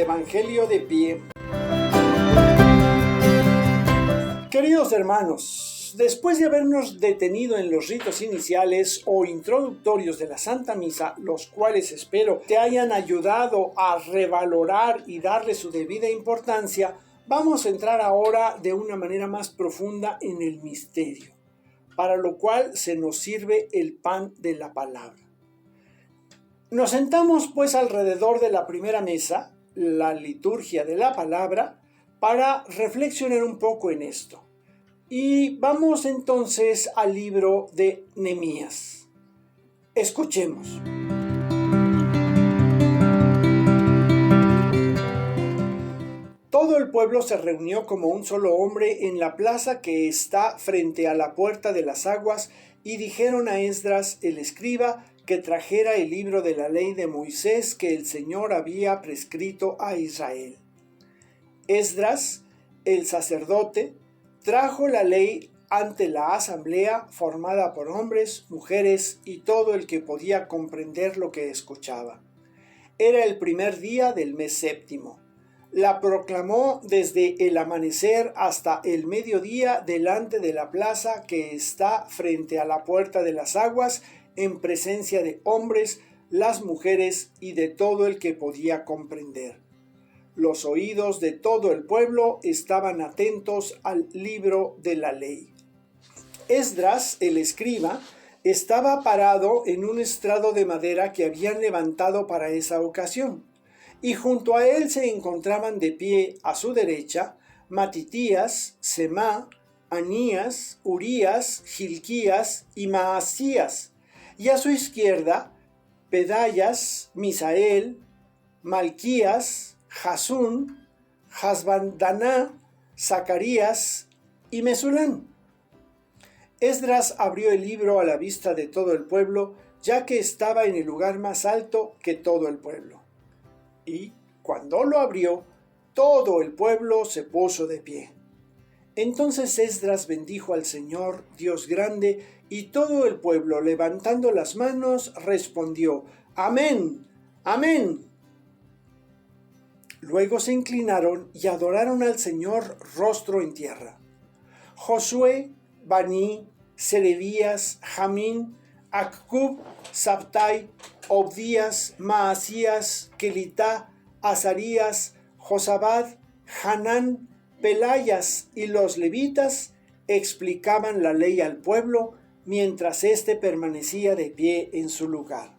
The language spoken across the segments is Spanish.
Evangelio de pie. Queridos hermanos, después de habernos detenido en los ritos iniciales o introductorios de la Santa Misa, los cuales espero te hayan ayudado a revalorar y darle su debida importancia, vamos a entrar ahora de una manera más profunda en el misterio, para lo cual se nos sirve el pan de la palabra. Nos sentamos pues alrededor de la primera mesa, la liturgia de la palabra, para reflexionar un poco en esto. Y vamos entonces al libro de Nehemías. Escuchemos. Todo el pueblo se reunió como un solo hombre en la plaza que está frente a la puerta de las aguas y dijeron a Esdras el escriba que trajera el libro de la ley de Moisés que el Señor había prescrito a Israel. Esdras, el sacerdote, trajo la ley ante la asamblea formada por hombres, mujeres y todo el que podía comprender lo que escuchaba. Era el primer día del mes séptimo. La proclamó desde el amanecer hasta el mediodía delante de la plaza que está frente a la puerta de las aguas, en presencia de hombres, las mujeres y de todo el que podía comprender. Los oídos de todo el pueblo estaban atentos al libro de la ley. Esdras, el escriba, estaba parado en un estrado de madera que habían levantado para esa ocasión, y junto a él se encontraban de pie a su derecha Matitías, Semá, Anías, Urías, Gilquías y Maasías, y a su izquierda Pedayas, Misael, Malquías, Jasún, Hasbandaná, Zacarías y Mesulán. Esdras abrió el libro a la vista de todo el pueblo, ya que estaba en el lugar más alto que todo el pueblo. Y cuando lo abrió, todo el pueblo se puso de pie. Entonces Esdras bendijo al Señor, Dios grande, y todo el pueblo, levantando las manos, respondió: Amén, amén. Luego se inclinaron y adoraron al Señor rostro en tierra. Josué, Baní, Serebías, Jamín, Accub, Sabtai, Obdías, Maasías, Kelitá, Azarías, Josabad, Hanán, Pelayas y los levitas explicaban la ley al pueblo mientras éste permanecía de pie en su lugar.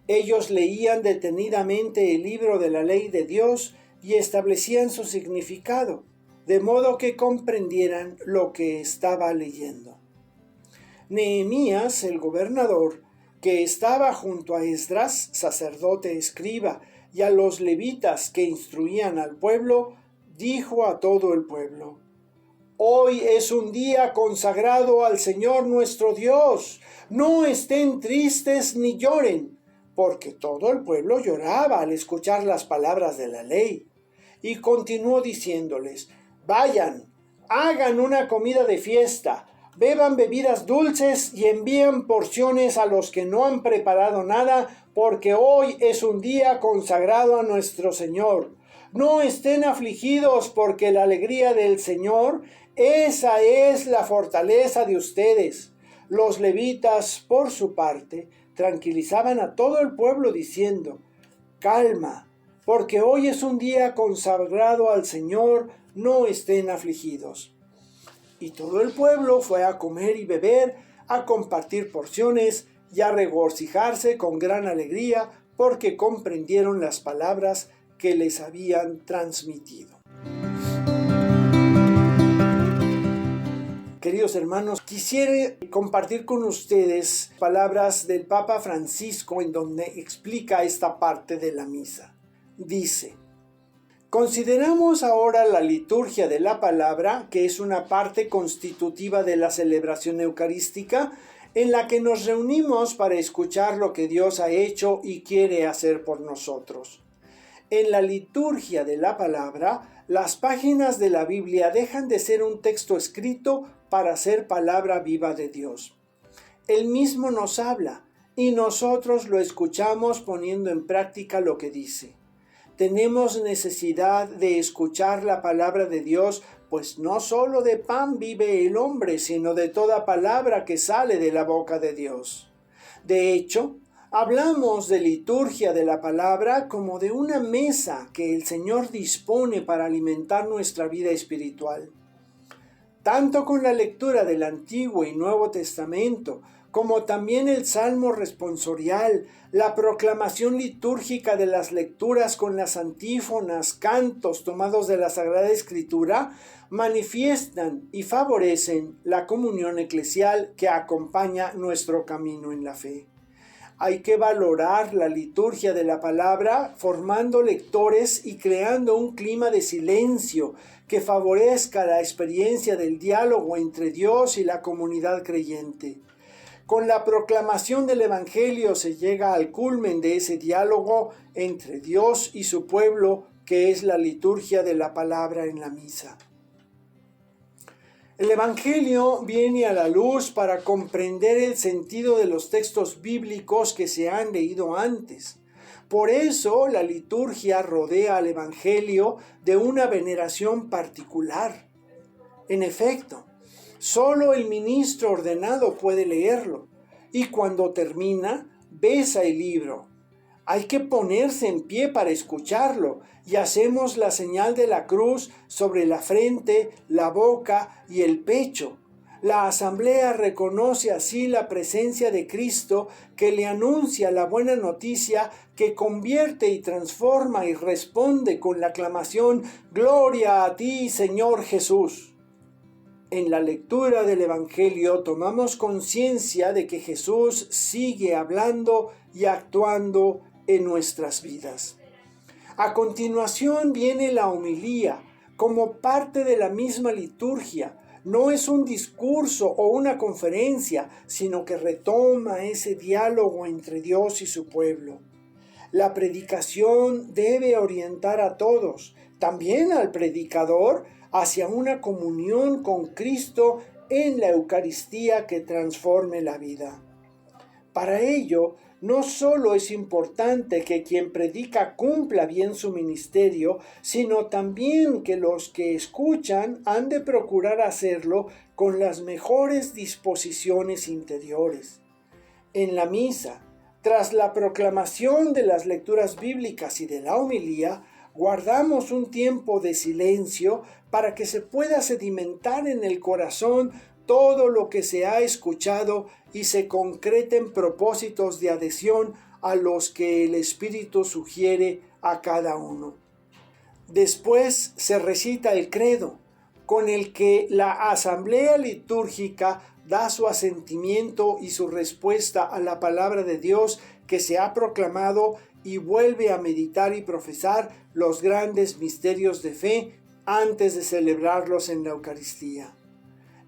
Ellos leían detenidamente el libro de la ley de Dios y establecían su significado, de modo que comprendieran lo que estaba leyendo. Nehemías, el gobernador, que estaba junto a Esdras, sacerdote escriba, y a los levitas que instruían al pueblo, dijo a todo el pueblo: Hoy es un día consagrado al Señor nuestro Dios. No estén tristes ni lloren, porque todo el pueblo lloraba al escuchar las palabras de la ley. Y continuó diciéndoles: Vayan, hagan una comida de fiesta, beban bebidas dulces y envíen porciones a los que no han preparado nada, porque hoy es un día consagrado a nuestro Señor. No estén afligidos, porque la alegría del Señor, esa es la fortaleza de ustedes. Los levitas, por su parte, tranquilizaban a todo el pueblo diciendo: Calma, porque hoy es un día consagrado al Señor, no estén afligidos. Y todo el pueblo fue a comer y beber, a compartir porciones y a regocijarse con gran alegría, porque comprendieron las palabras que les habían transmitido. Queridos hermanos, quisiera compartir con ustedes palabras del Papa Francisco en donde explica esta parte de la misa. Dice: Consideramos ahora la liturgia de la palabra, que es una parte constitutiva de la celebración eucarística, en la que nos reunimos para escuchar lo que Dios ha hecho y quiere hacer por nosotros. En la liturgia de la palabra, las páginas de la Biblia dejan de ser un texto escrito para ser palabra viva de Dios. Él mismo nos habla y nosotros lo escuchamos poniendo en práctica lo que dice. Tenemos necesidad de escuchar la palabra de Dios, pues no solo de pan vive el hombre, sino de toda palabra que sale de la boca de Dios. De hecho, hablamos de liturgia de la palabra como de una mesa que el Señor dispone para alimentar nuestra vida espiritual. Tanto con la lectura del Antiguo y Nuevo Testamento, como también el Salmo responsorial, la proclamación litúrgica de las lecturas con las antífonas, cantos tomados de la Sagrada Escritura, manifiestan y favorecen la comunión eclesial que acompaña nuestro camino en la fe. Hay que valorar la liturgia de la palabra formando lectores y creando un clima de silencio que favorezca la experiencia del diálogo entre Dios y la comunidad creyente. Con la proclamación del Evangelio se llega al culmen de ese diálogo entre Dios y su pueblo, que es la liturgia de la palabra en la misa. El Evangelio viene a la luz para comprender el sentido de los textos bíblicos que se han leído antes. Por eso la liturgia rodea al Evangelio de una veneración particular. En efecto, solo el ministro ordenado puede leerlo, y cuando termina, besa el libro. Hay que ponerse en pie para escucharlo, y hacemos la señal de la cruz sobre la frente, la boca y el pecho. La asamblea reconoce así la presencia de Cristo, que le anuncia la buena noticia, que convierte y transforma y responde con la aclamación: «Gloria a ti, Señor Jesús». En la lectura del Evangelio tomamos conciencia de que Jesús sigue hablando y actuando en nuestras vidas. A continuación viene la homilía, como parte de la misma liturgia. No es un discurso o una conferencia, sino que retoma ese diálogo entre Dios y su pueblo. La predicación debe orientar a todos, también al predicador, hacia una comunión con Cristo en la Eucaristía que transforme la vida. Para ello, no solo es importante que quien predica cumpla bien su ministerio, sino también que los que escuchan han de procurar hacerlo con las mejores disposiciones interiores. En la misa, tras la proclamación de las lecturas bíblicas y de la homilía, guardamos un tiempo de silencio para que se pueda sedimentar en el corazón todo lo que se ha escuchado y se concreten propósitos de adhesión a los que el Espíritu sugiere a cada uno. Después se recita el credo, con el que la asamblea litúrgica da su asentimiento y su respuesta a la palabra de Dios que se ha proclamado y vuelve a meditar y profesar los grandes misterios de fe antes de celebrarlos en la Eucaristía.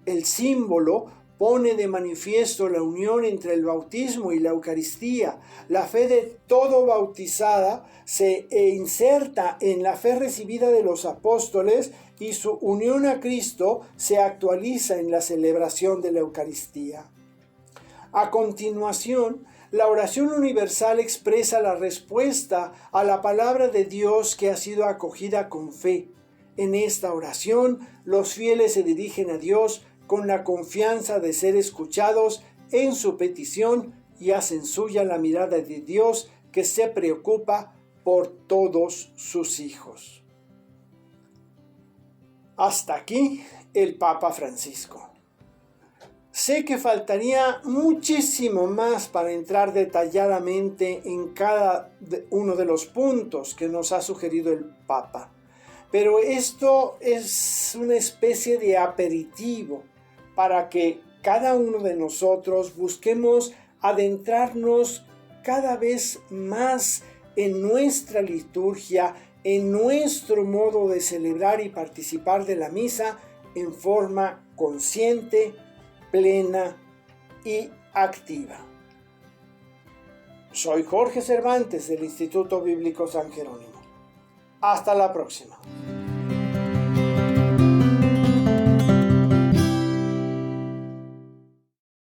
El símbolo pone de manifiesto la unión entre el bautismo y la Eucaristía. La fe de todo bautizada se inserta en la fe recibida de los apóstoles y su unión a Cristo se actualiza en la celebración de la Eucaristía. A continuación, la oración universal expresa la respuesta a la palabra de Dios que ha sido acogida con fe. En esta oración, los fieles se dirigen a Dios con la confianza de ser escuchados en su petición y hacen suya la mirada de Dios que se preocupa por todos sus hijos. Hasta aquí el Papa Francisco. Sé que faltaría muchísimo más para entrar detalladamente en cada uno de los puntos que nos ha sugerido el Papa, pero esto es una especie de aperitivo para que cada uno de nosotros busquemos adentrarnos cada vez más en nuestra liturgia, en nuestro modo de celebrar y participar de la misa en forma consciente, plena y activa. Soy Jorge Cervantes del Instituto Bíblico San Jerónimo. Hasta la próxima.